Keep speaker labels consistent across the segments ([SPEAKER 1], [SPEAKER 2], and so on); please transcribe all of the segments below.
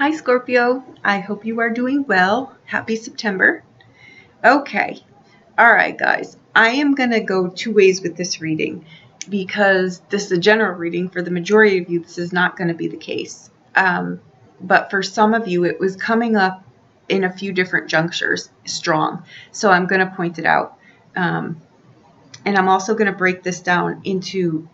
[SPEAKER 1] Hi Scorpio, I hope you are doing well. Happy September. Okay, alright guys, I am going to go two ways with this reading because this is a general reading. For the majority of you, this is not going to be the case. But for some of you, it was coming up in a few different junctures strong. So I'm going to point it out. And I'm also going to break this down into...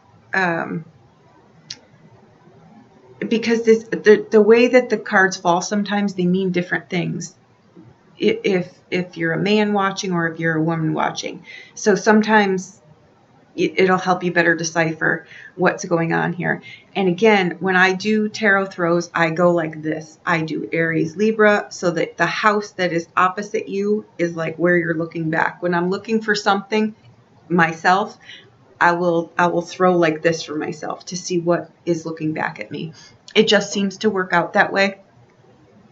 [SPEAKER 1] because the way that the cards fall, sometimes they mean different things if you're a man watching or if you're a woman watching. So sometimes it'll help you better decipher what's going on here. And again, when I do tarot throws, I go like this. I do Aries, Libra, so that the house that is opposite you is like where you're looking back. When I'm looking for something myself, I will throw like this for myself to see what is looking back at me. It just seems to work out that way.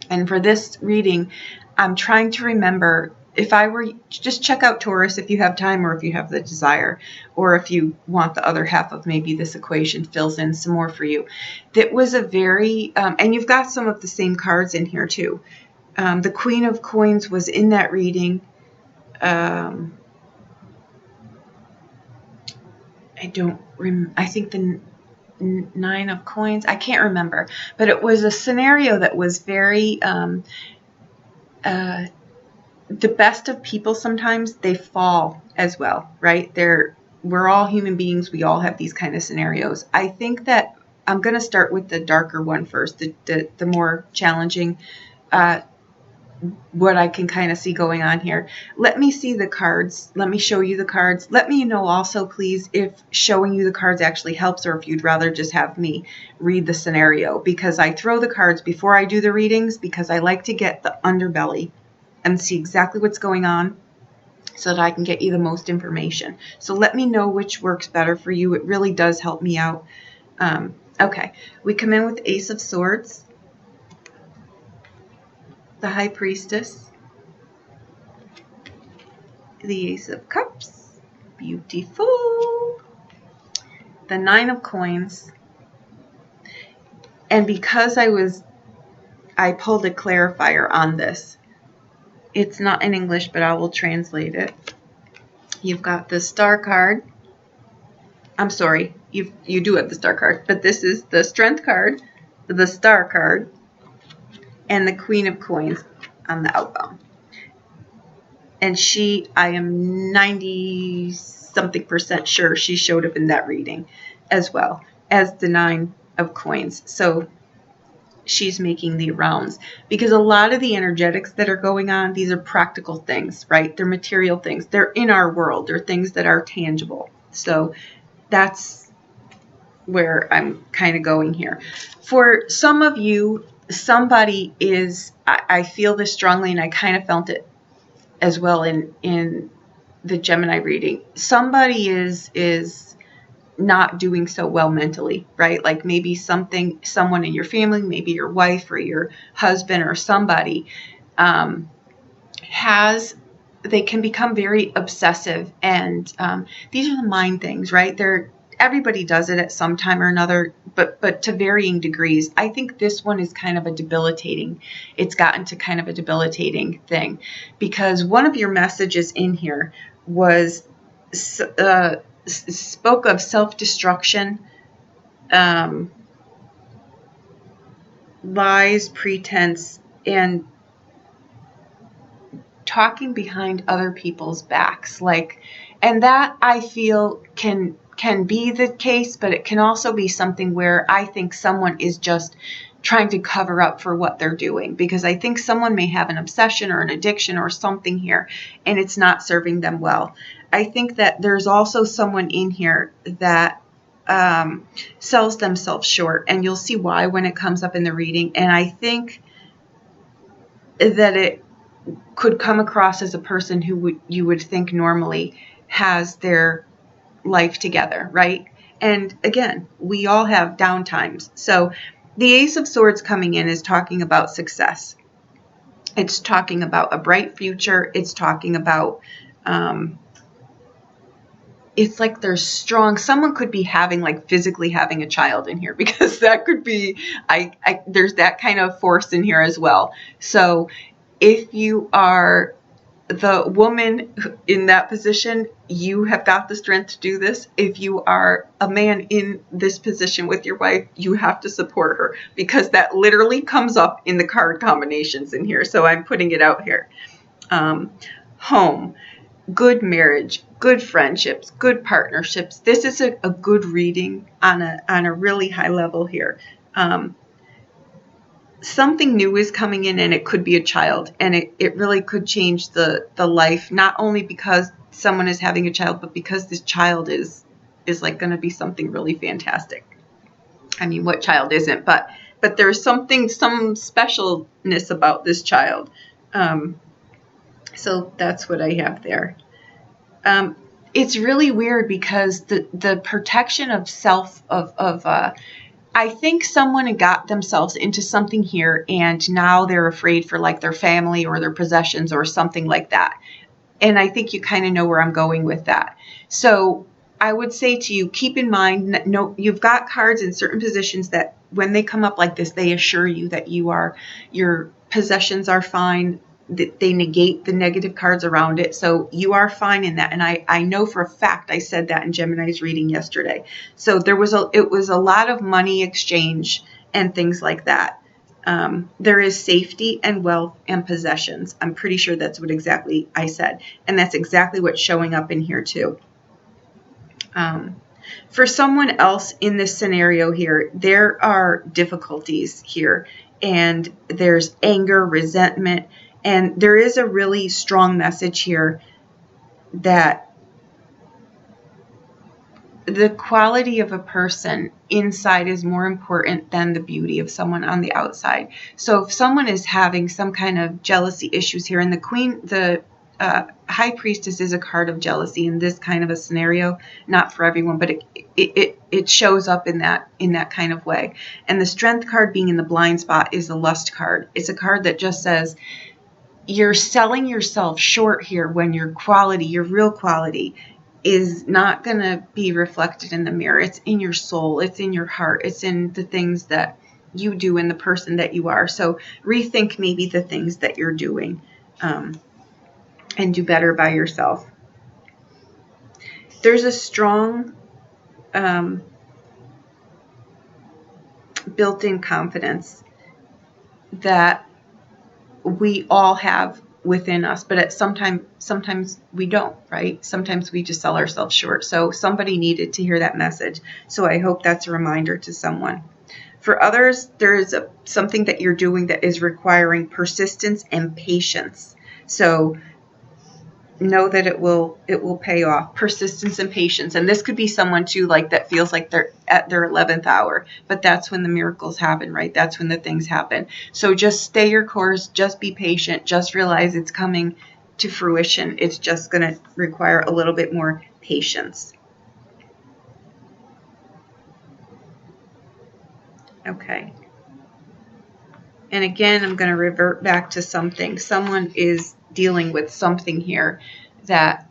[SPEAKER 1] And for this reading, I'm trying to remember, if I were, just check out Taurus if you have time or if you have the desire, or if you want the other half of maybe this equation fills in some more for you. That was a very, and you've got some of the same cards in here too. The Queen of Coins was in that reading. I think the Nine of Coins, I can't remember, but it was a scenario that was very, the best of people, sometimes they fall as well, right? We're all human beings. We all have these kind of scenarios. I think that I'm going to start with the darker one first, the more challenging, what I can kind of see going on here. Let me see the cards. Let me show you the cards. Let me know also, please, if showing you the cards actually helps or if you'd rather just have me read the scenario, because I throw the cards before I do the readings because I like to get the underbelly and see exactly what's going on so that I can get you the most information. So let me know which works better for you. It really does help me out. Okay, we come in with Ace of Swords, the High Priestess, the Ace of Cups, beautiful, the Nine of Coins, and because I pulled a clarifier on this, it's not in English, but I will translate it. You've got the Star card. I'm sorry, you do have the Star card, but this is the Strength card, the Star card, and the Queen of Coins on the outbound. And I am 90-something% sure she showed up in that reading as well as the Nine of Coins. So she's making the rounds, because a lot of the energetics that are going on, these are practical things, right? They're material things. They're in our world. They're things that are tangible. So that's where I'm kind of going here. For some of you, somebody is, I feel this strongly, and I kind of felt it as well in the Gemini reading. Somebody is not doing so well mentally, right? Like maybe someone in your family, maybe your wife or your husband or somebody, they can become very obsessive, and these are the mind things, right? Everybody does it at some time or another, but to varying degrees. I think this one is kind of it's gotten to kind of a debilitating thing, because one of your messages in here was spoke of self-destruction, lies, pretense, and talking behind other people's backs. And that I feel can be the case, but it can also be something where I think someone is just trying to cover up for what they're doing, because I think someone may have an obsession or an addiction or something here, and it's not serving them well. I think that there's also someone in here that sells themselves short, and you'll see why when it comes up in the reading. And I think that it could come across as a person who you would think normally has their life together, right? And again, we all have down times. So the Ace of Swords coming in is talking about success. It's talking about a bright future. It's talking about it's like they're strong. Someone could be having, like, physically having a child in here, because that could be, there's that kind of force in here as well. So if you are the woman in that position, you have got the strength to do this. If you are a man in this position with your wife, you have to support her, because that literally comes up in the card combinations in here. So I'm putting it out here. Home, good marriage, good friendships, good partnerships. This is a good reading on a really high level here. Something new is coming in, and it could be a child, and it really could change the life, not only because someone is having a child, but because this child is like going to be something really fantastic. I mean, what child isn't? But there's some specialness about this child. So that's what I have there. It's really weird, because the protection of self, I think someone got themselves into something here, and now they're afraid for, like, their family or their possessions or something like that. And I think you kind of know where I'm going with that. So I would say to you, keep in mind, no, you've got cards in certain positions that when they come up like this, they assure you that your possessions are fine. They negate the negative cards around it. So you are fine in that. And I know for a fact I said that in Gemini's reading yesterday. So it was a lot of money exchange and things like that. There is safety and wealth and possessions. I'm pretty sure that's what exactly I said. And that's exactly what's showing up in here too. For someone else in this scenario here, there are difficulties here, and there's anger, resentment, and there is a really strong message here that the quality of a person inside is more important than the beauty of someone on the outside. So if someone is having some kind of jealousy issues here, and the High Priestess is a card of jealousy in this kind of a scenario, not for everyone, but it shows up in that kind of way. And the Strength card being in the blind spot is the Lust card. It's a card that just says, you're selling yourself short here when your real quality is not going to be reflected in the mirror. It's in your soul. It's in your heart. It's in the things that you do and the person that you are. So rethink maybe the things that you're doing, and do better by yourself. There's a strong built-in confidence that we all have within us, but sometimes we don't, right? Sometimes we just sell ourselves short. So somebody needed to hear that message. So I hope that's a reminder to someone. For others, there is something that you're doing that is requiring persistence and patience. So know that it will pay off. Persistence and patience. And this could be someone too, like, that feels like they're at their 11th hour, but that's when the miracles happen, right? That's when the things happen. So just stay your course, just be patient, just realize it's coming to fruition. It's just going to require a little bit more patience. Okay. And again, I'm going to revert back to something. Someone is dealing with something here that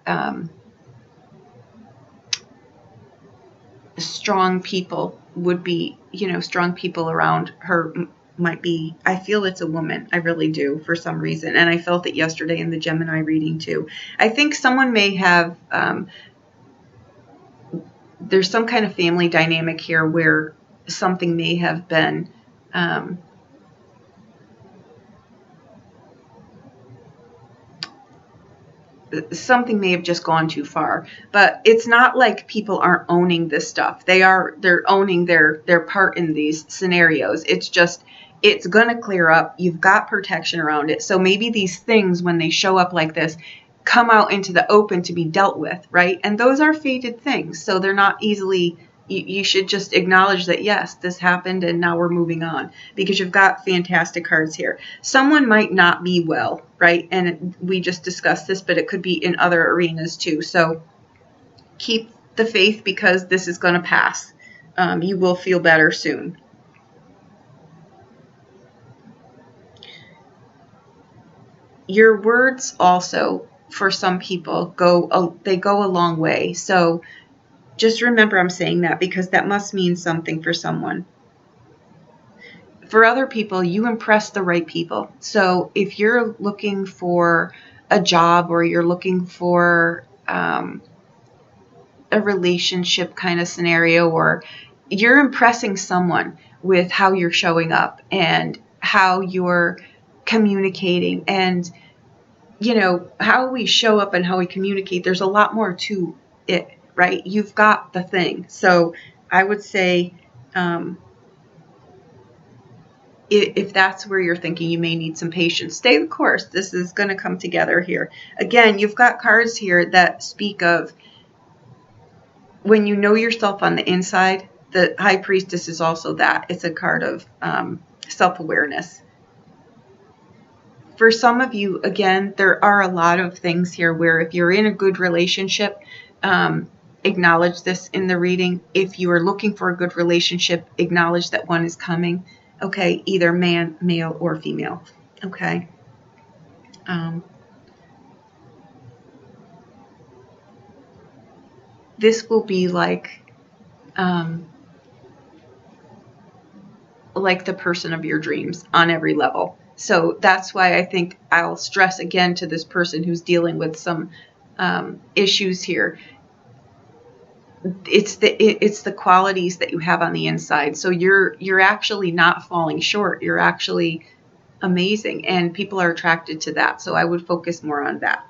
[SPEAKER 1] strong people would be, strong people around her might be. I feel it's a woman. I really do, for some reason. And I felt it yesterday in the Gemini reading too. I think someone may have, there's some kind of family dynamic here where something may have been, something may have just gone too far. But it's not like people aren't owning this stuff. They're owning their part in these scenarios. It's just, it's going to clear up. You've got protection around it. So maybe these things, when they show up like this, come out into the open to be dealt with, right? And those are fated things. So they're not easily, you should just acknowledge that, yes, this happened and now we're moving on, because you've got fantastic cards here. Someone might not be well, right? And we just discussed this, but it could be in other arenas too. So keep the faith, because this is going to pass. You will feel better soon. Your words also, for some people, go a long way. So Just remember I'm saying that because that must mean something for someone. For other people, you impress the right people. So if you're looking for a job or you're looking for a relationship kind of scenario, or you're impressing someone with how you're showing up and how you're communicating, and how we show up and how we communicate, there's a lot more to it, right? You've got the thing. So I would say if that's where you're thinking, you may need some patience. Stay the course. This is going to come together here. Again, you've got cards here that speak of when you know yourself on the inside. The High Priestess is also that. It's a card of self-awareness. For some of you, again, there are a lot of things here where if you're in a good relationship, acknowledge this in the reading. If you are looking for a good relationship, acknowledge that one is coming. Okay, either male or female. Okay. This will be like the person of your dreams on every level. So that's why I think I'll stress again to this person who's dealing with some issues here. It's the qualities that you have on the inside. So you're actually not falling short. You're actually amazing, and people are attracted to that. So I would focus more on that.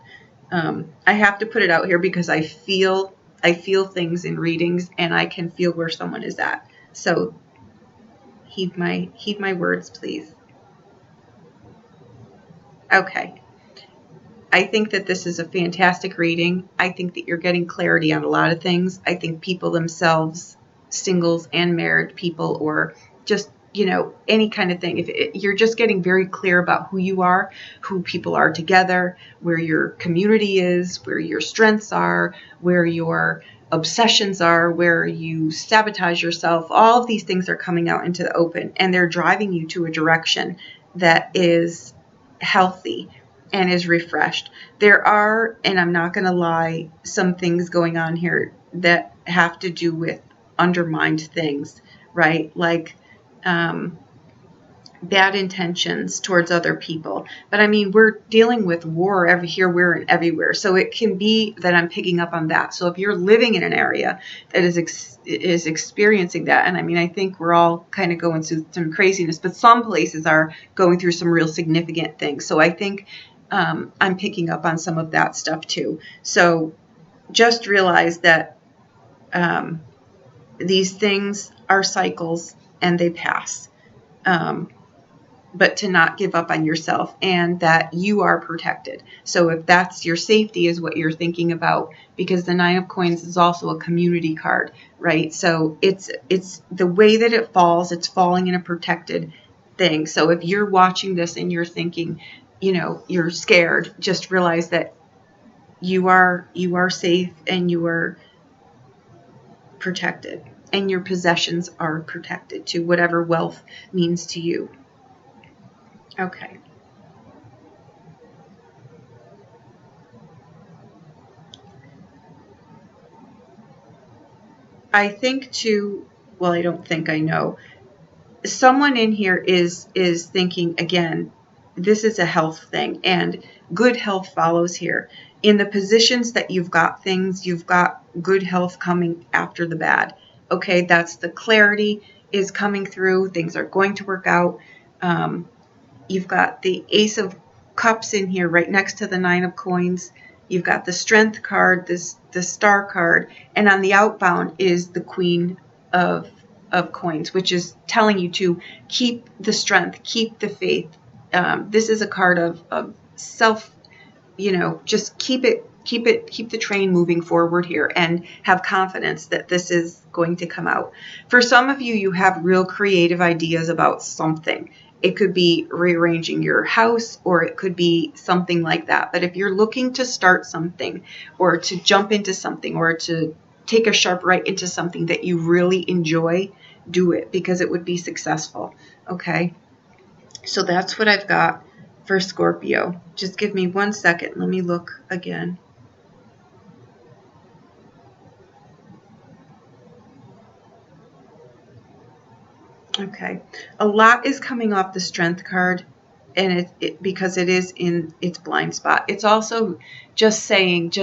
[SPEAKER 1] I have to put it out here because I feel things in readings, and I can feel where someone is at. So heed my words, please. Okay. I think that this is a fantastic reading. I think that you're getting clarity on a lot of things. I think people themselves, singles and married people, or just, any kind of thing. You're just getting very clear about who you are, who people are together, where your community is, where your strengths are, where your obsessions are, where you sabotage yourself. All of these things are coming out into the open, and they're driving you to a direction that is healthy and is refreshed. There are, and I'm not going to lie, some things going on here that have to do with undermined things, right? Like bad intentions towards other people. But I mean, we're dealing with war here, where, and everywhere. So it can be that I'm picking up on that. So if you're living in an area that is experiencing that, and I mean, I think we're all kind of going through some craziness, but some places are going through some real significant things. So I think I'm picking up on some of that stuff too. So just realize that these things are cycles and they pass. But to not give up on yourself, and that you are protected. So if that's your safety is what you're thinking about, because the Nine of Coins is also a community card, right? So it's the way that it falls, it's falling in a protected thing. So if you're watching this and you're thinking, you're scared, just realize that you are safe and you are protected, and your possessions are protected too, whatever wealth means to you. Okay. I think too, well, I don't think I know. Someone in here is thinking, again, this is a health thing, and good health follows here. In the positions that you've got things, you've got good health coming after the bad. Okay, that's the clarity is coming through. Things are going to work out. You've got the Ace of Cups in here right next to the Nine of Coins. You've got the Strength card, the Star card, and on the outbound is the Queen of Coins, which is telling you to keep the strength, keep the faith. This is a card of self, just keep the train moving forward here, and have confidence that this is going to come out. For some of you, you have real creative ideas about something. It could be rearranging your house, or it could be something like that. But if you're looking to start something, or to jump into something, or to take a sharp right into something that you really enjoy, do it, because it would be successful. Okay. So that's what I've got for Scorpio. Just give me 1 second. Let me look again. Okay. A lot is coming off the Strength card, and because it is in its blind spot. It's also just saying,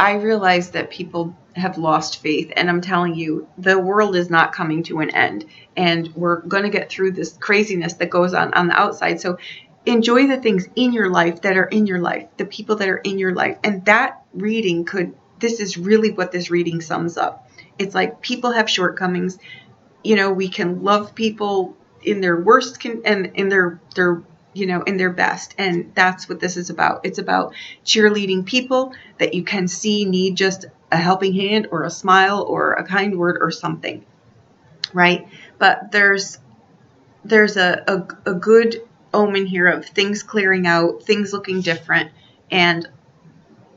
[SPEAKER 1] I realize that people have lost faith, and I'm telling you, the world is not coming to an end, and we're going to get through this craziness that goes on the outside. So enjoy the things in your life that are in your life, the people that are in your life. And that reading this is really what this reading sums up. It's like people have shortcomings. We can love people in their worst and in their in their best, and that's what this is about. It's about cheerleading people that you can see need just a helping hand or a smile or a kind word or something, right? But there's a good omen here of things clearing out, things looking different, and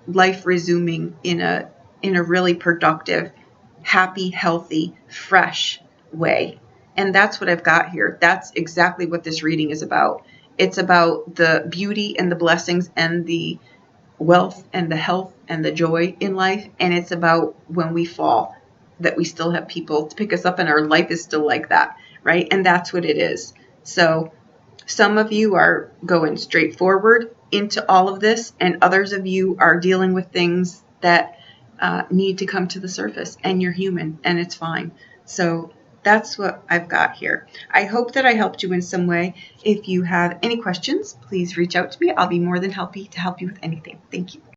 [SPEAKER 1] life resuming in a really productive, happy, healthy, fresh way. And that's what I've got here. That's exactly what this reading is about. It's about the beauty and the blessings and the wealth and the health and the joy in life. And it's about when we fall, that we still have people to pick us up and our life is still like that, right? And that's what it is. So some of you are going straight forward into all of this, and others of you are dealing with things that need to come to the surface, and you're human, and it's fine. So that's what I've got here. I hope that I helped you in some way. If you have any questions, please reach out to me. I'll be more than happy to help you with anything. Thank you.